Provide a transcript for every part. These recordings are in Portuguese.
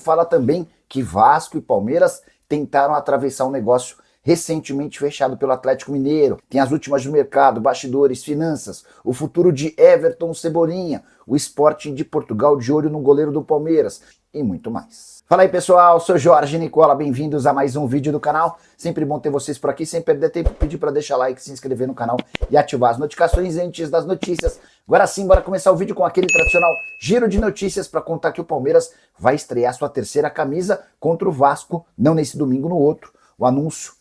Fala também que Vasco e Palmeiras tentaram atravessar um negócio recentemente fechado pelo Atlético Mineiro. Tem as últimas do mercado, bastidores, finanças, o futuro de Everton Cebolinha, o Sporting de Portugal de olho no goleiro do Palmeiras e muito mais. Fala aí pessoal, sou Jorge Nicola, bem-vindos a mais um vídeo do canal. Sempre bom ter vocês por aqui, sem perder tempo, pedir para deixar like, se inscrever no canal e ativar as notificações antes das notícias. Agora sim, bora começar o vídeo com aquele tradicional giro de notícias para contar que o Palmeiras vai estrear sua terceira camisa contra o Vasco, não nesse domingo, no outro. O anúncio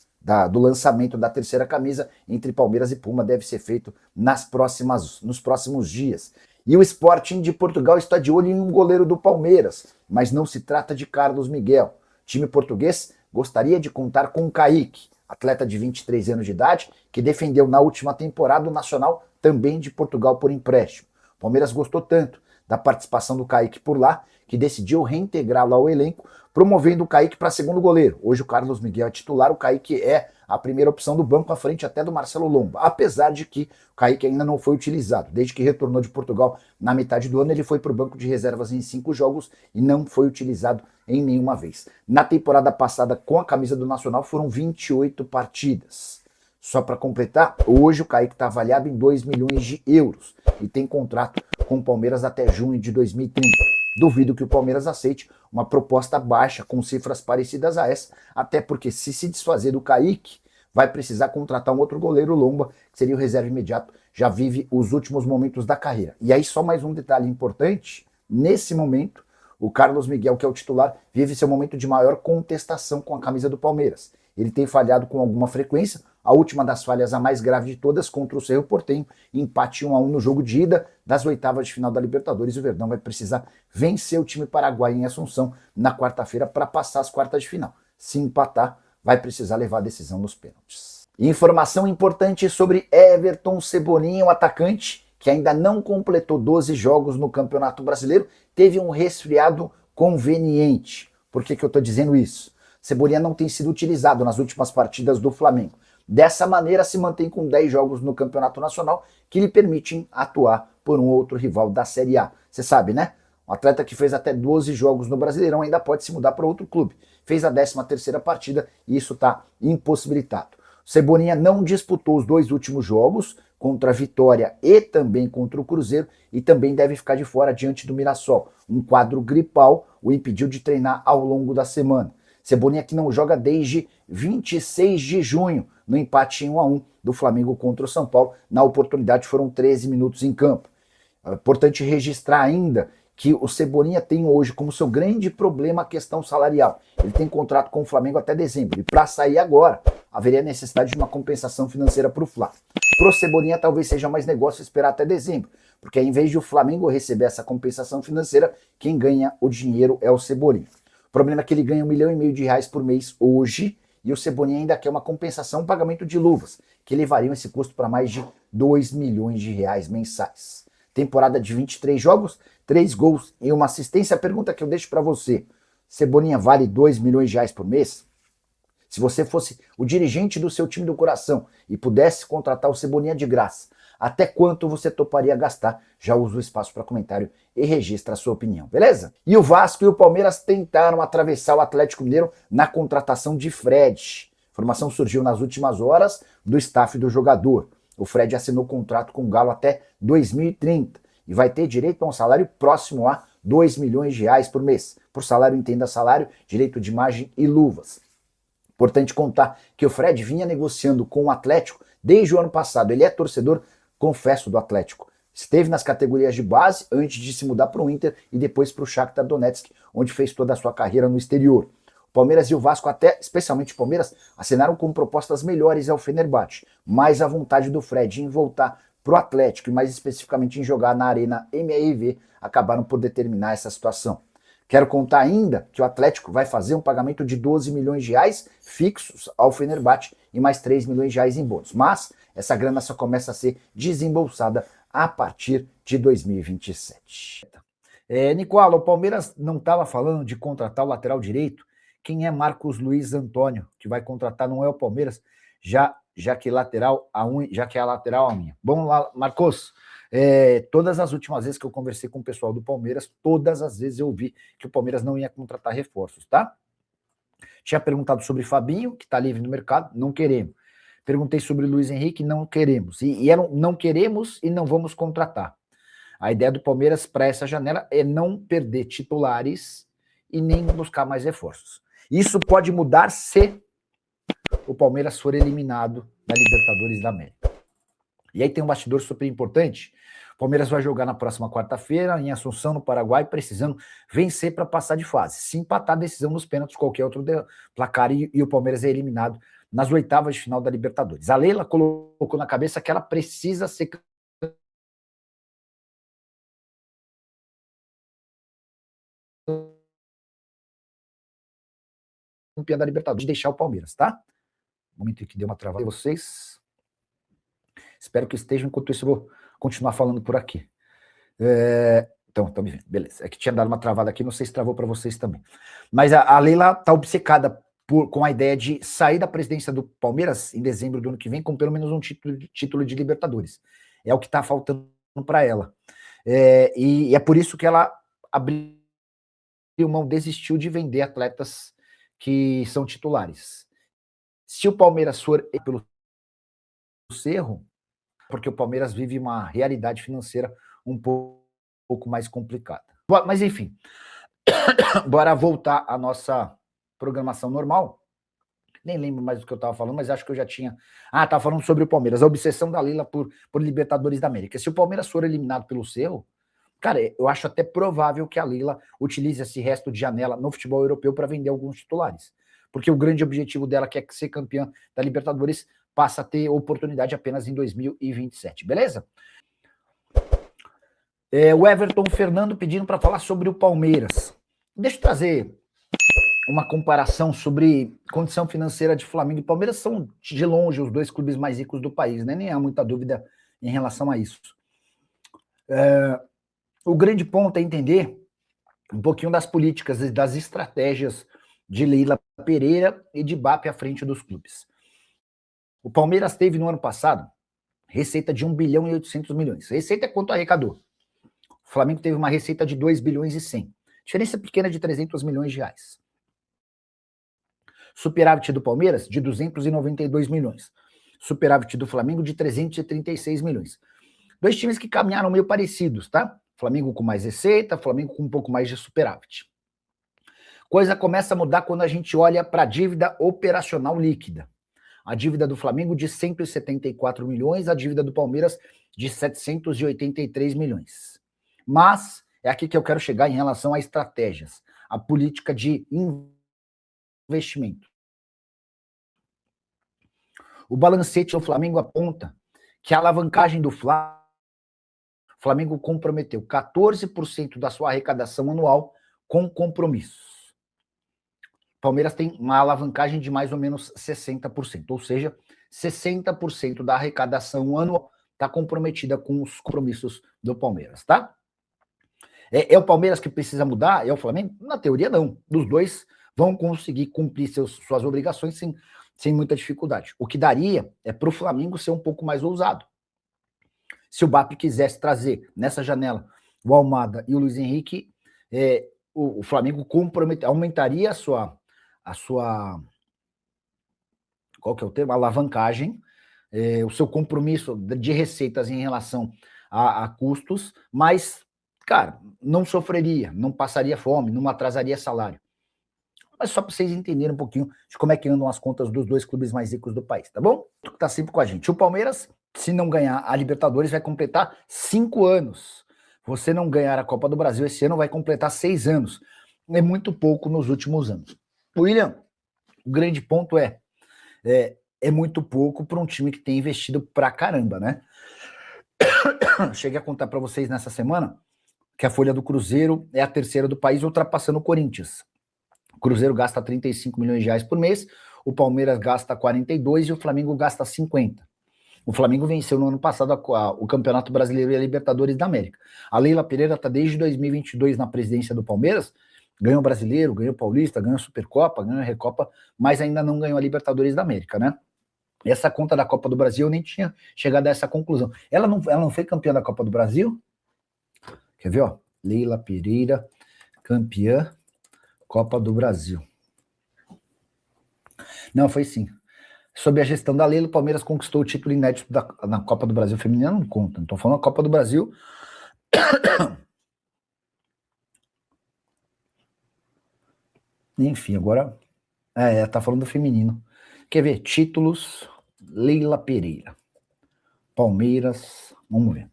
do lançamento da terceira camisa entre Palmeiras e Puma deve ser feito nos próximos dias. E o Sporting de Portugal está de olho em um goleiro do Palmeiras, mas não se trata de Carlos Miguel. O time português gostaria de contar com o Kaique, atleta de 23 anos de idade, que defendeu na última temporada o Nacional também de Portugal por empréstimo. O Palmeiras gostou tanto da participação do Kaique por lá, que decidiu reintegrá-lo ao elenco, promovendo o Kaique para segundo goleiro. Hoje o Carlos Miguel é titular, o Kaique é a primeira opção do banco, à frente até do Marcelo Lomba, apesar de que o Kaique ainda não foi utilizado. Desde que retornou de Portugal na metade do ano, ele foi para o banco de reservas em 5 jogos e não foi utilizado em nenhuma vez. Na temporada passada, com a camisa do Nacional, foram 28 partidas. Só para completar, hoje o Kaique está avaliado em 2 milhões de euros e tem contrato com o Palmeiras até junho de 2030. Duvido que o Palmeiras aceite uma proposta baixa com cifras parecidas a essa, até porque se desfazer do Kaique, vai precisar contratar um outro goleiro, Lomba, que seria o reserva imediato, já vive os últimos momentos da carreira. E aí só mais um detalhe importante, nesse momento, o Carlos Miguel, que é o titular, vive seu momento de maior contestação com a camisa do Palmeiras. Ele tem falhado com alguma frequência, a última das falhas, a mais grave de todas, contra o Cerro Porteño, empate 1-1 no jogo de ida das oitavas de final da Libertadores. O Verdão vai precisar vencer o time paraguaio em Assunção na quarta-feira para passar as quartas de final. Se empatar, vai precisar levar a decisão nos pênaltis. Informação importante sobre Everton Cebolinha, o atacante que ainda não completou 12 jogos no Campeonato Brasileiro, teve um resfriado conveniente. Por que eu estou dizendo isso? Cebolinha não tem sido utilizado nas últimas partidas do Flamengo. Dessa maneira, se mantém com 10 jogos no Campeonato Nacional, que lhe permitem atuar por um outro rival da Série A. Você sabe, né? Um atleta que fez até 12 jogos no Brasileirão ainda pode se mudar para outro clube. Fez a 13ª partida e isso está impossibilitado. Cebolinha não disputou os 2 últimos jogos, contra a Vitória e também contra o Cruzeiro, e também deve ficar de fora diante do Mirassol. Um quadro gripal o impediu de treinar ao longo da semana. Cebolinha que não joga desde 26 de junho, no empate em 1-1 do Flamengo contra o São Paulo. Na oportunidade foram 13 minutos em campo. É importante registrar ainda que o Cebolinha tem hoje como seu grande problema a questão salarial. Ele tem contrato com o Flamengo até dezembro, e para sair agora, haveria necessidade de uma compensação financeira para o Fla. Para o Cebolinha talvez seja mais negócio esperar até dezembro, porque em vez de o Flamengo receber essa compensação financeira, quem ganha o dinheiro é o Cebolinha. O problema é que ele ganha R$1,5 milhão por mês hoje, e o Cebolinha ainda quer uma compensação, um pagamento de luvas, que levariam esse custo para mais de R$2 milhões mensais. Temporada de 23 jogos, 3 gols e 1 assistência. A pergunta que eu deixo para você: Cebolinha vale R$2 milhões por mês? Se você fosse o dirigente do seu time do coração e pudesse contratar o Cebolinha de graça, até quanto você toparia gastar? Já usa o espaço para comentário e registra a sua opinião, beleza? E o Vasco e o Palmeiras tentaram atravessar o Atlético Mineiro na contratação de Fred. A informação surgiu nas últimas horas do staff do jogador. O Fred assinou contrato com o Galo até 2030 e vai ter direito a um salário próximo a R$2 milhões por mês. Por salário, entenda salário, direito de imagem e luvas. Importante contar que o Fred vinha negociando com o Atlético desde o ano passado. Ele é torcedor, confesso, do Atlético. Esteve nas categorias de base antes de se mudar para o Inter e depois para o Shakhtar Donetsk, onde fez toda a sua carreira no exterior. O Palmeiras e o Vasco, até especialmente o Palmeiras, assinaram com propostas melhores ao Fenerbahçe, mais a vontade do Fred em voltar para o Atlético e mais especificamente em jogar na Arena MRV acabaram por determinar essa situação. Quero contar ainda que o Atlético vai fazer um pagamento de R$12 milhões fixos ao Fenerbahçe e mais R$3 milhões em bônus. Mas essa grana só começa a ser desembolsada a partir de 2027. Nicola, o Palmeiras não estava falando de contratar o lateral direito? Quem é Marcos Luiz Antônio, que vai contratar, não é o Palmeiras, já que é a lateral a unha. Vamos lá, Marcos. Todas as últimas vezes que eu conversei com o pessoal do Palmeiras, todas as vezes eu ouvi que o Palmeiras não ia contratar reforços, tá? Tinha perguntado sobre Fabinho, que está livre no mercado, não queremos. Perguntei sobre Luiz Henrique, não queremos. E não queremos e não vamos contratar. A ideia do Palmeiras para essa janela é não perder titulares e nem buscar mais reforços. Isso pode mudar se o Palmeiras for eliminado da Libertadores da América. E aí tem um bastidor super importante. O Palmeiras vai jogar na próxima quarta-feira em Assunção, no Paraguai, precisando vencer para passar de fase. Se empatar, decisão nos pênaltis, qualquer outro placar, e o Palmeiras é eliminado nas oitavas de final da Libertadores. A Leila colocou na cabeça que ela precisa ser campeã da Libertadores, de deixar o Palmeiras, tá? Momento em que deu uma travada em vocês. Espero que estejam, enquanto isso eu vou continuar falando por aqui. Então, estão me vendo, beleza. É que tinha dado uma travada aqui, não sei se travou para vocês também. Mas a Leila está obcecada com a ideia de sair da presidência do Palmeiras em dezembro do ano que vem com pelo menos um título de Libertadores. É o que está faltando para ela. E é por isso que ela abriu mão, desistiu de vender atletas que são titulares. Se o Palmeiras for pelo Cerro, porque o Palmeiras vive uma realidade financeira um pouco mais complicada. Mas enfim, bora voltar à nossa programação normal. Nem lembro mais do que eu estava falando, mas acho que eu já tinha... estava falando sobre o Palmeiras, a obsessão da Leila por Libertadores da América. Se o Palmeiras for eliminado pelo Cerro, cara, eu acho até provável que a Leila utilize esse resto de janela no futebol europeu para vender alguns titulares. Porque o grande objetivo dela, que é ser campeã da Libertadores, passa a ter oportunidade apenas em 2027, beleza? O Everton Fernando pedindo para falar sobre o Palmeiras. Deixa eu trazer uma comparação sobre condição financeira de Flamengo e Palmeiras. São, de longe, os dois clubes mais ricos do país, né? Nem há muita dúvida em relação a isso. O grande ponto é entender um pouquinho das políticas e das estratégias de Leila Pereira e de BAP à frente dos clubes. O Palmeiras teve no ano passado receita de 1 bilhão e 800 milhões. Receita é quanto arrecadou. O Flamengo teve uma receita de 2 bilhões e 100. Diferença pequena de 300 milhões de reais. Superávit do Palmeiras de 292 milhões. Superávit do Flamengo de 336 milhões. Dois times que caminharam meio parecidos, tá? Flamengo com mais receita, Flamengo com um pouco mais de superávit. Coisa começa a mudar quando a gente olha para a dívida operacional líquida. A dívida do Flamengo de 174 milhões, a dívida do Palmeiras de 783 milhões. Mas é aqui que eu quero chegar em relação a estratégias, a política de investimento. O balancete do Flamengo aponta que a alavancagem do Flamengo comprometeu 14% da sua arrecadação anual com compromissos. Palmeiras tem uma alavancagem de mais ou menos 60%, ou seja, 60% da arrecadação anual está comprometida com os compromissos do Palmeiras, tá? É o Palmeiras que precisa mudar? É o Flamengo? Na teoria, não. Os dois vão conseguir cumprir suas obrigações sem muita dificuldade. O que daria é para o Flamengo ser um pouco mais ousado. Se o BAP quisesse trazer nessa janela o Almada e o Luiz Henrique, o Flamengo aumentaria a sua qual que é o termo? Alavancagem, o seu compromisso de receitas em relação a custos, mas, cara, não sofreria, não passaria fome, não atrasaria salário. Mas só para vocês entenderem um pouquinho de como é que andam as contas dos dois clubes mais ricos do país, tá bom? Tá sempre com a gente. O Palmeiras, se não ganhar a Libertadores, vai completar 5 anos. Você não ganhar a Copa do Brasil esse ano, vai completar 6 anos. É muito pouco nos últimos anos. William, o grande ponto é muito pouco para um time que tem investido pra caramba, né? Cheguei a contar para vocês nessa semana que a folha do Cruzeiro é a terceira do país, ultrapassando o Corinthians. O Cruzeiro gasta 35 milhões de reais por mês, o Palmeiras gasta 42 e o Flamengo gasta 50. O Flamengo venceu no ano passado o Campeonato Brasileiro e a Libertadores da América. A Leila Pereira está desde 2022 na presidência do Palmeiras, ganhou o Brasileiro, ganhou o Paulista, ganhou a Supercopa, ganhou a Recopa, mas ainda não ganhou a Libertadores da América, né? Essa conta da Copa do Brasil eu nem tinha chegado a essa conclusão. Ela não foi campeã da Copa do Brasil? Quer ver, ó? Leila Pereira, campeã Copa do Brasil. Não, foi sim. Sob a gestão da Leila, o Palmeiras conquistou o título inédito na Copa do Brasil feminina, não conta. Não estou falando da Copa do Brasil. Enfim, agora... tá falando do feminino. Quer ver? Títulos, Leila Pereira. Palmeiras, vamos ver.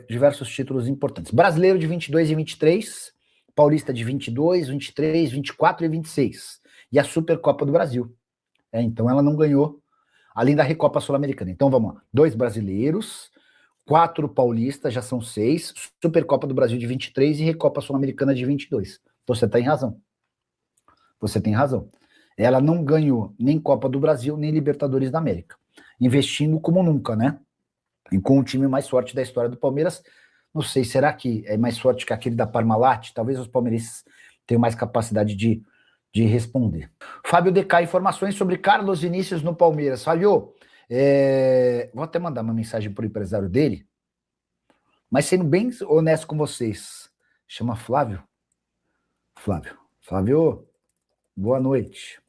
Diversos títulos importantes. Brasileiro de 22 e 23, Paulista de 22, 23, 24 e 26. E a Supercopa do Brasil. Então ela não ganhou, além da Recopa Sul-Americana. Então vamos lá. 2 brasileiros, 4 paulistas, já são 6, Supercopa do Brasil de 23 e Recopa Sul-Americana de 22. Então você tem razão. Você tem razão. Ela não ganhou nem Copa do Brasil, nem Libertadores da América. Investindo como nunca, né? E com o time mais forte da história do Palmeiras, não sei, será que é mais forte que aquele da Parmalat? Talvez os palmeirenses tenham mais capacidade de responder. Fábio DK, informações sobre Carlos Vinícius no Palmeiras. Fábio, vou até mandar uma mensagem para o empresário dele, mas sendo bem honesto com vocês, chama Flávio. Flávio, boa noite.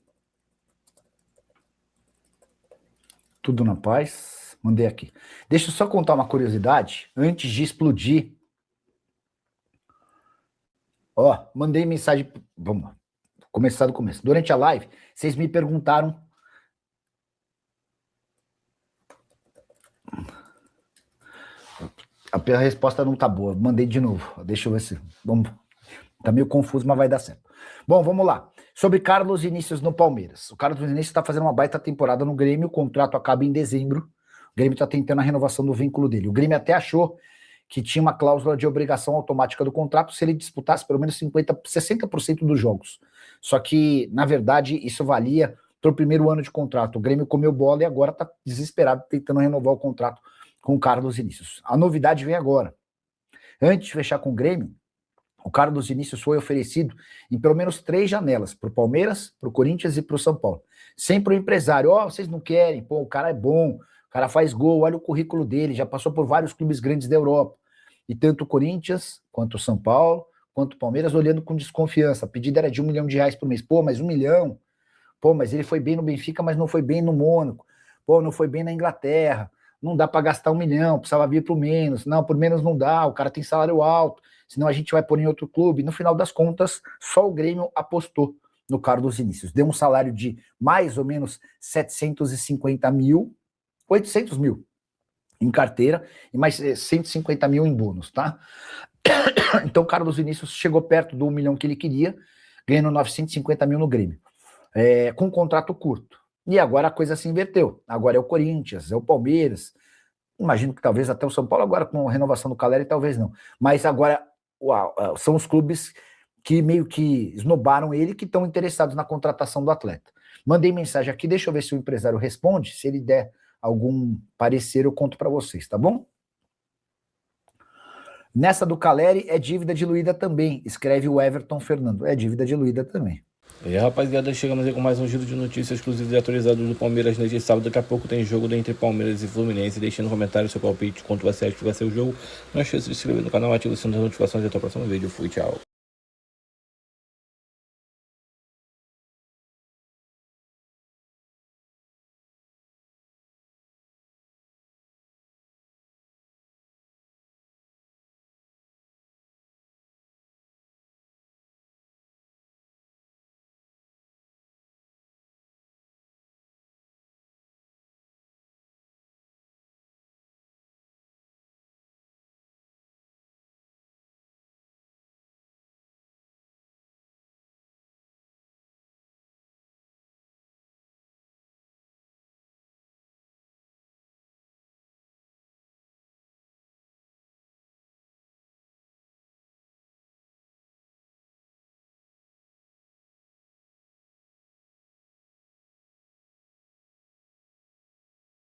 Tudo na paz? Mandei aqui. Deixa eu só contar uma curiosidade, antes de explodir. Ó, mandei mensagem, vamos lá. Começar do começo. Durante a live, vocês me perguntaram... A resposta não tá boa. Mandei de novo. Deixa eu ver se... Tá meio confuso, mas vai dar certo. Bom, vamos lá. Sobre Carlos Vinícius no Palmeiras. O Carlos Vinícius está fazendo uma baita temporada no Grêmio. O contrato acaba em dezembro. O Grêmio está tentando a renovação do vínculo dele. O Grêmio até achou que tinha uma cláusula de obrigação automática do contrato se ele disputasse pelo menos 60% dos jogos. Só que, na verdade, isso valia para o primeiro ano de contrato. O Grêmio comeu bola e agora está desesperado tentando renovar o contrato com o Carlos Vinícius. A novidade vem agora. Antes de fechar com o Grêmio, o Carlos Vinícius foi oferecido em pelo menos 3 janelas, para o Palmeiras, para o Corinthians e para o São Paulo. Sempre o empresário, vocês não querem, pô, o cara é bom, o cara faz gol, olha o currículo dele, já passou por vários clubes grandes da Europa. E tanto o Corinthians, quanto o São Paulo, quanto o Palmeiras, olhando com desconfiança. A pedida era de R$1 milhão por mês. Pô, mas 1 milhão? Pô, mas ele foi bem no Benfica, mas não foi bem no Mônaco. Pô, não foi bem na Inglaterra. Não dá para gastar 1 milhão, precisava vir por menos. Não, por menos não dá, o cara tem salário alto, senão a gente vai pôr em outro clube. No final das contas, só o Grêmio apostou no Carlos Vinícius. Deu um salário de mais ou menos 750 mil, 800 mil em carteira e mais 150 mil em bônus, tá? Então, Carlos Vinícius chegou perto do 1 milhão que ele queria, ganhando 950 mil no Grêmio, com um contrato curto. E agora a coisa se inverteu. Agora é o Corinthians, é o Palmeiras, imagino que talvez até o São Paulo, agora com a renovação do Caleri, talvez não. Mas agora são os clubes que meio que esnobaram ele, que estão interessados na contratação do atleta. Mandei mensagem aqui, deixa eu ver se o empresário responde, se ele der algum parecer eu conto para vocês, tá bom? Nessa do Caleri é dívida diluída também, escreve o Everton Fernando, é dívida diluída também. E aí, rapaziada, chegamos aí com mais um giro de notícias exclusivas e atualizadas do Palmeiras neste sábado. Daqui a pouco tem jogo entre Palmeiras e Fluminense. Deixe no comentário seu palpite, quanto você acha que vai ser o jogo. Não esqueça de se inscrever no canal, ative o sininho das notificações e até o próximo vídeo. Fui, tchau.